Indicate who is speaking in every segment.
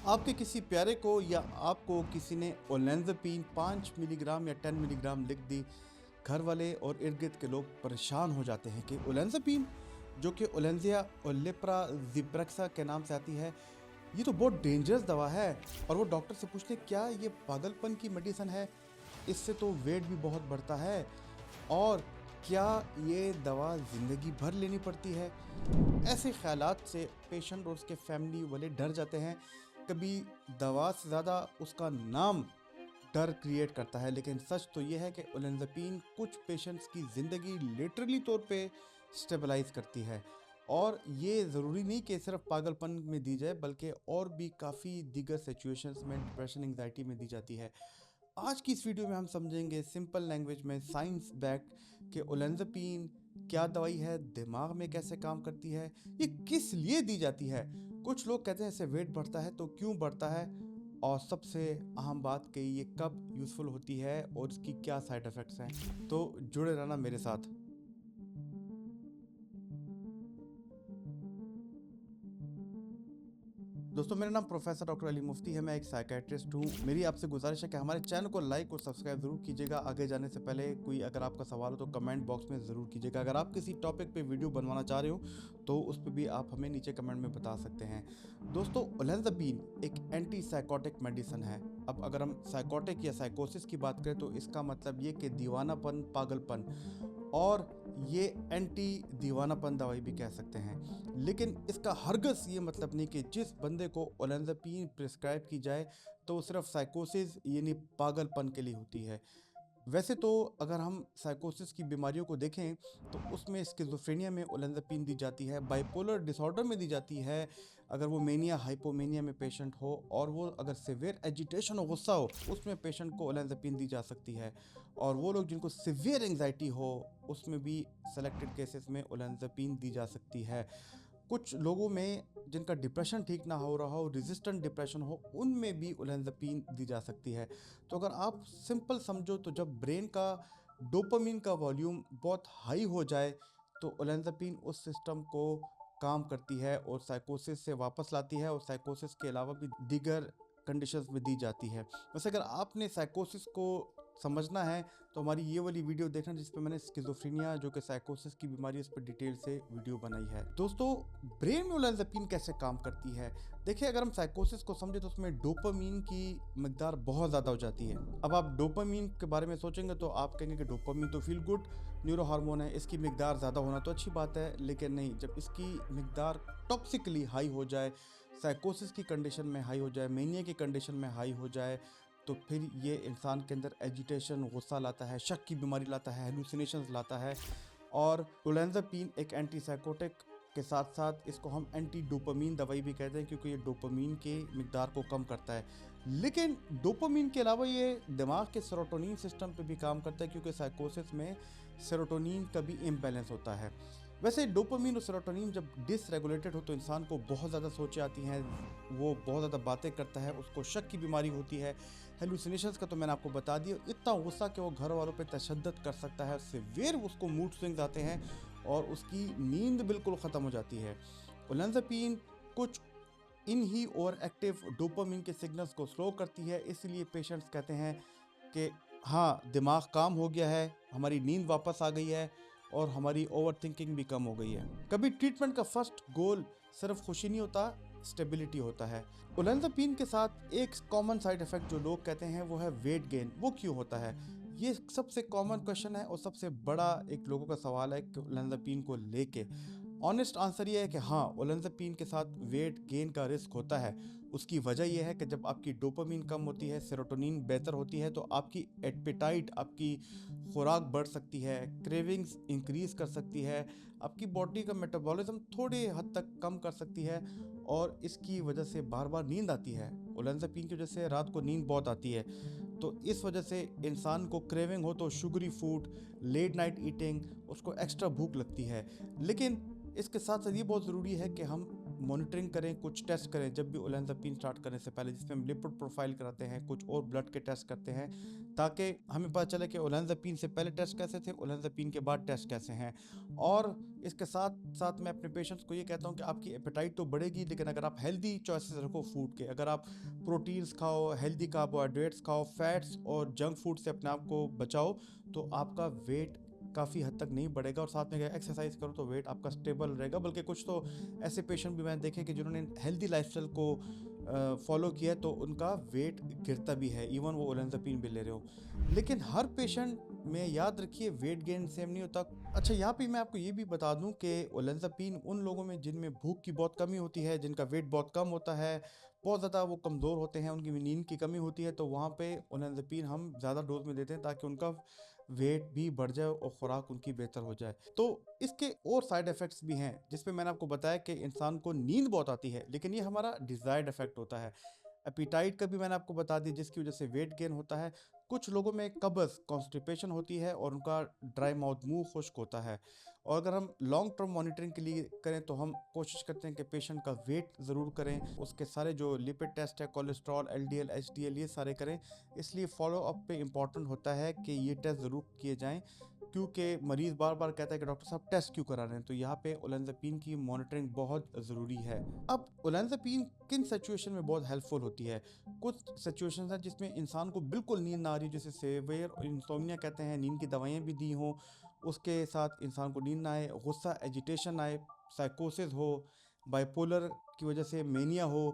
Speaker 1: आपके किसी प्यारे को या आपको किसी ने ओलेंजापीन 5 मिलीग्राम या 10 मिलीग्राम लिख दी, घर वाले और इर्द गिर्द के लोग परेशान हो जाते हैं कि ओलेंजापीन, जो कि ओलेंजिया और लिप्राजिप्रेक्सा के नाम से आती है, ये तो बहुत डेंजरस दवा है। और वो डॉक्टर से पूछते क्या ये पागलपन की मेडिसिन है, इससे तो वेट भी बहुत बढ़ता है, और क्या ये दवा ज़िंदगी भर लेनी पड़ती है। ऐसे ख्यालात से पेशेंट और उसके फैमिली वाले डर जाते हैं। कभी दवा से ज़्यादा उसका नाम डर क्रिएट करता है। लेकिन सच तो ये है कि ओलेंजापीन कुछ पेशेंट्स की ज़िंदगी लिटरली तौर पे स्टेबलाइज करती है। और ये ज़रूरी नहीं कि सिर्फ पागलपन में दी जाए, बल्कि और भी काफ़ी दीगर सिचुएशंस में डिप्रेशन एंग्जाइटी में दी जाती है। आज की इस वीडियो में हम समझेंगे सिंपल लैंग्वेज में साइंस बैक कि ओलेंजापीन क्या दवाई है, दिमाग में कैसे काम करती है, ये किस लिए दी जाती है। कुछ लोग कहते हैं इससे वेट बढ़ता है, तो क्यों बढ़ता है, और सबसे अहम बात कि ये कब यूज़फुल होती है और इसकी क्या साइड इफ़ेक्ट्स हैं। तो जुड़े रहना मेरे साथ। दोस्तों, मेरा नाम प्रोफेसर डॉक्टर अली मुफ्ती है। मैं एक साइकेट्रिस्ट हूँ। मेरी आपसे गुजारिश है कि हमारे चैनल को लाइक और सब्सक्राइब ज़रूर कीजिएगा। आगे जाने से पहले कोई अगर आपका सवाल हो तो कमेंट बॉक्स में ज़रूर कीजिएगा। अगर आप किसी टॉपिक पे वीडियो बनवाना चाह रहे हो तो उस पर भी आप हमें नीचे कमेंट में बता सकते हैं। दोस्तों, ओलेंजापीन एक एंटी साइकोटिक मेडिसिन है। अब अगर हम साइकोटिक या साइकोसिस की बात करें तो इसका मतलब ये कि दीवानापन, पागलपन, और ये एंटी दीवानापन दवाई भी कह सकते हैं। लेकिन इसका हरगज़ ये मतलब नहीं कि जिस बंदे को ओलेंजापीन प्रिस्क्राइब की जाए तो सिर्फ साइकोसिस यानी पागलपन के लिए होती है। वैसे तो अगर हम साइकोसिस की बीमारियों को देखें तो उसमें स्किज़ोफ्रेनिया में ओलेंजापीन दी जाती है, बाइपोलर डिसऑर्डर में दी जाती है, अगर वो मेनिया हाइपोमेनिया में पेशेंट हो, और वो अगर सिवियर एजिटेशन और गुस्सा हो उसमें पेशेंट को ओलेंजापीन दी जा सकती है, और वो लोग जिनको सिवियर एंग्जाइटी हो उसमें भी सेलेक्टेड केसेस में ओलेंजापीन दी जा सकती है। कुछ लोगों में जिनका डिप्रेशन ठीक ना हो रहा हो, रेजिस्टेंट डिप्रेशन हो, उनमें भी ओलेंजापीन दी जा सकती है। तो अगर आप सिंपल समझो तो जब ब्रेन का डोपामिन का वॉल्यूम बहुत हाई हो जाए तो ओलेंजापीन उस सिस्टम को काम करती है और साइकोसिस से वापस लाती है, और साइकोसिस के अलावा भी दीगर कंडीशंस में दी जाती है। वैसे अगर आपने साइकोसिस को समझना है तो हमारी ये वाली वीडियो देखना जिस पे मैंने स्किज़ोफ्रेनिया, जो कि साइकोसिस की बीमारी है, उस पर डिटेल से वीडियो बनाई है। दोस्तों, ब्रेन में ओलेंजापीन कैसे काम करती है। देखिए, अगर हम साइकोसिस को समझे तो उसमें डोपामीन की मकदार बहुत ज़्यादा हो जाती है। अब आप डोपामीन के बारे में सोचेंगे तो आप कहेंगे कि डोपामीन तो फील गुड न्यूरो हार्मोन है, इसकी मकदार ज़्यादा होना तो अच्छी बात है। लेकिन नहीं, जब इसकी मकदार टॉक्सिकली हाई हो जाए, साइकोसिस की कंडीशन में हाई हो जाए, मेनिया की कंडीशन में हाई हो जाए, तो फिर ये इंसान के अंदर एजिटेशन, गुस्सा लाता है, शक की बीमारी लाता है, हेलुसिनेशंस लाता है। और ओलेंजापीन एक एंटीसाइकोटिक के साथ साथ इसको हम एंटी डोपामीन दवाई भी कहते हैं, क्योंकि ये डोपामीन के मिकदार को कम करता है। लेकिन डोपामीन के अलावा ये दिमाग के सेरोटोनिन सिस्टम पे भी काम करता है, क्योंकि साइकोसिस में सेरोटोनिन का भी इम्बैलेंस होता है। वैसे डोपामीन और सेरोटोनिन जब डिसरेगुलेटेड हो तो इंसान को बहुत ज़्यादा सोचें आती हैं, वो बहुत ज़्यादा बातें करता है, उसको शक की बीमारी होती है, हेलुसिनेशंस का तो मैंने आपको बता दिया, इतना गुस्सा कि वो घर वालों पे तशद्दुद कर सकता है, सिवियर उसको मूड स्विंग्स आते हैं और उसकी नींद बिल्कुल ख़त्म हो जाती है। ओलेंजापीन कुछ इन ही ओवर एक्टिव डोपामीन के सिग्नल्स को स्लो करती है, इसलिए पेशेंट्स कहते हैं कि हाँ, दिमाग काम हो गया है, हमारी नींद वापस आ गई है और हमारी ओवर थिंकिंग भी कम हो गई है। कभी ट्रीटमेंट का फर्स्ट गोल सिर्फ खुशी नहीं होता, स्टेबिलिटी होता है। ओलेंजापीन के साथ एक कॉमन साइड इफेक्ट जो लोग कहते हैं वो है वेट गेन। वो क्यों होता है, ये सबसे कॉमन क्वेश्चन है और सबसे बड़ा एक लोगों का सवाल है कि ओलेंजापीन को लेके। ऑनेस्ट आंसर ये है कि हाँ, ओलेंजापीन के साथ वेट गेन का रिस्क होता है। उसकी वजह यह है कि जब आपकी डोपामीन कम होती है, सेरोटोनिन बेहतर होती है, तो आपकी एपेटाइट, आपकी खुराक बढ़ सकती है, क्रेविंग्स इंक्रीज कर सकती है, आपकी बॉडी का मेटाबॉलिज्म थोड़ी हद तक कम कर सकती है, और इसकी वजह से बार बार नींद आती है। ओलेंजापीन की वजह से रात को नींद बहुत आती है, तो इस वजह से इंसान को क्रेविंग हो तो sugary food, late night eating, उसको एक्स्ट्रा भूख लगती है। लेकिन इसके साथ साथ ये बहुत ज़रूरी है कि हम मॉनिटरिंग करें, कुछ टेस्ट करें जब भी ओलेंजापिन स्टार्ट करने से पहले, जिसमें हम लिपिड प्रोफाइल कराते हैं, कुछ और ब्लड के टेस्ट करते हैं, ताकि हमें पता चले कि ओलेंजापिन से पहले टेस्ट कैसे थे, ओलेंजापिन के बाद टेस्ट कैसे हैं। और इसके साथ साथ मैं अपने पेशेंट्स को ये कहता हूँ कि आपकी एपेटाइट तो बढ़ेगी, लेकिन अगर आप हेल्दी चॉइसेस रखो फूड के, अगर आप प्रोटीन्स खाओ, हेल्दी कार्बोहाइड्रेट्स खाओ, फैट्स और जंक फूड से अपने आप को बचाओ, तो आपका वेट काफ़ी हद तक नहीं बढ़ेगा। और साथ में अगर एक्सरसाइज करो तो वेट आपका स्टेबल रहेगा। बल्कि कुछ तो ऐसे पेशेंट भी मैंने देखे कि जिन्होंने हेल्दी लाइफस्टाइल को फॉलो किया है तो उनका वेट गिरता भी है, इवन वो ओलेंजापिन भी ले रहे हो। लेकिन हर पेशेंट में याद रखिए वेट गेन सेम नहीं होता। अच्छा, यहाँ पे मैं आपको ये भी बता दूं कि ओलेंजापिन उन लोगों में जिनमें भूख की बहुत कमी होती है, जिनका वेट बहुत कम होता है, बहुत ज़्यादा वो कमज़ोर होते हैं, उनकी नींद की कमी होती है, तो वहाँ पे ओलेंजापिन हम ज़्यादा डोज में देते हैं ताकि उनका वेट भी बढ़ जाए और खुराक उनकी बेहतर हो जाए। तो इसके और साइड इफ़ेक्ट्स भी हैं, जिसमें मैंने आपको बताया कि इंसान को नींद बहुत आती है, लेकिन ये हमारा डिज़ायर्ड इफ़ेक्ट होता है। एपेटाइट का भी मैंने आपको बता दिया, जिसकी वजह से वेट गेन होता है। कुछ लोगों में कब्ज़, कॉन्स्टिपेशन होती है और उनका ड्राई माउथ, मुँह खुश्क होता है। और अगर हम लॉन्ग टर्म मॉनिटरिंग के लिए करें तो हम कोशिश करते हैं कि पेशेंट का वेट ज़रूर करें, उसके सारे जो लिपिड टेस्ट है, कोलेस्ट्रॉल, एलडीएल, एचडीएल, ये सारे करें। इसलिए फॉलो अप पे इम्पॉर्टेंट होता है कि ये टेस्ट ज़रूर किए जाएँ, क्योंकि मरीज़ बार-बार कहता है कि डॉक्टर साहब टेस्ट क्यों करा रहे हैं? तो यहाँ पे ओलेंजापिन की मॉनिटरिंग बहुत ज़रूरी है। अब ओलेंजापिन किन सिचुएशन में बहुत हेल्पफुल होती है? कुछ सिचुएशंस हैं जिसमें इंसान को बिल्कुल नींद ना आ रही, जैसे सेवियर इंसोम्निया कहते हैं, नींद की दवाइयाँ भी दी हों, उसके साथ इंसान को नींद ना आए, गुस्सा, एजिटेशन आए, साइकोसिस हो, बाइपोलर की वजह से मेनिया हो,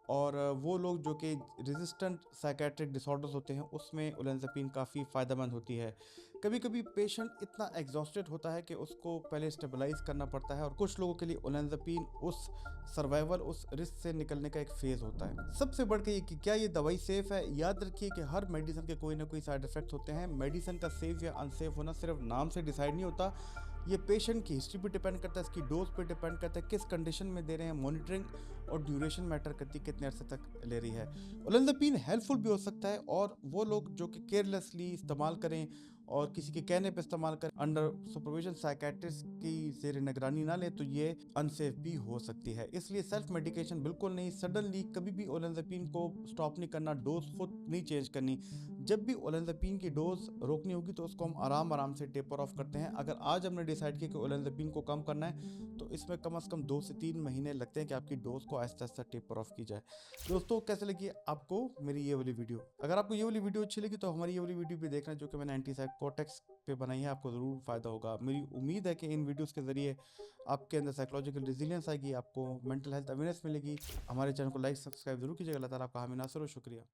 Speaker 1: और वो लोग जो कि रेजिस्टेंट साइकेट्रिक डिसऑर्डर्स होते हैं, उसमें ओलेंजापिन काफ़ी फ़ायदेमंद होती है। कभी-कभी पेशेंट इतना एग्ज़ॉस्टेड होता है कि उसको पहले स्टेबलाइज़ करना पड़ता है, और कुछ लोगों के लिए ओलेंजापिन उस सर्वाइवल, उस रिस्क से निकलने का एक फ़ेज़ होता है। सबसे बढ़ के ये कि क्या ये दवाई सेफ़ है? याद रखिए कि हर मेडिसिन के कोई ना कोई साइड इफ़ेक्ट्स होते हैं। मेडिसिन का सेफ़ या अनसेफ़ होना सिर्फ़ नाम से डिसाइड नहीं होता। ये पेशेंट की हिस्ट्री पे डिपेंड करता है, इसकी डोज़ पे डिपेंड करता है, किस कंडीशन में दे रहे हैं, मॉनिटरिंग और ड्यूरेशन मैटर करती है, कितने अरसे तक ले रही है। ओलेंजापिन हेल्पफुल भी हो सकता है, और वो लोग जो कि केयरलेसली इस्तेमाल करें और किसी के कहने पे इस्तेमाल करें, अंडर सुपरविजन साइकियाट्रिस्ट की ज़ेर निगरानी ना लें, तो ये अनसेफ भी हो सकती है। इसलिए सेल्फ मेडिकेशन बिल्कुल नहीं, सडनली कभी भी ओलेंजापिन को स्टॉप नहीं करना, डोज खुद नहीं चेंज करनी। जब भी ओलेंजापिन की डोज रोकनी होगी तो उसको हम आराम आराम से टेपर ऑफ करते हैं। अगर आज हमने डिसाइड किया कि ओलेंजापिन को कम करना है, तो इसमें कम से कम 2 से 3 महीने लगते हैं कि आपकी डोज को आहिस्ता आहिस्ता टेपर ऑफ की जाए। दोस्तों, कैसे लगी आपको मेरी ये वाली वीडियो? अगर आपको ये वाली वीडियो अच्छी लगी तो हमारी ये वाली वीडियो भी देखना, जो कि मैंने एंटीसाइकोटिक्स पे बनाई है, आपको ज़रूर फ़ायदा होगा। मेरी उम्मीद है कि इन वीडियोज़ के ज़रिए आपके अंदर साइकोलॉजिकल रेजिलियंस आएगी, आपको मेंटल हेल्थ अवेयरनेस मिलेगी। हमारे चैनल को लाइक, सब्सक्राइब ज़रूर कीजिएगा। अल्लाह ताला आपका हामी नासिर हो। शुक्रिया।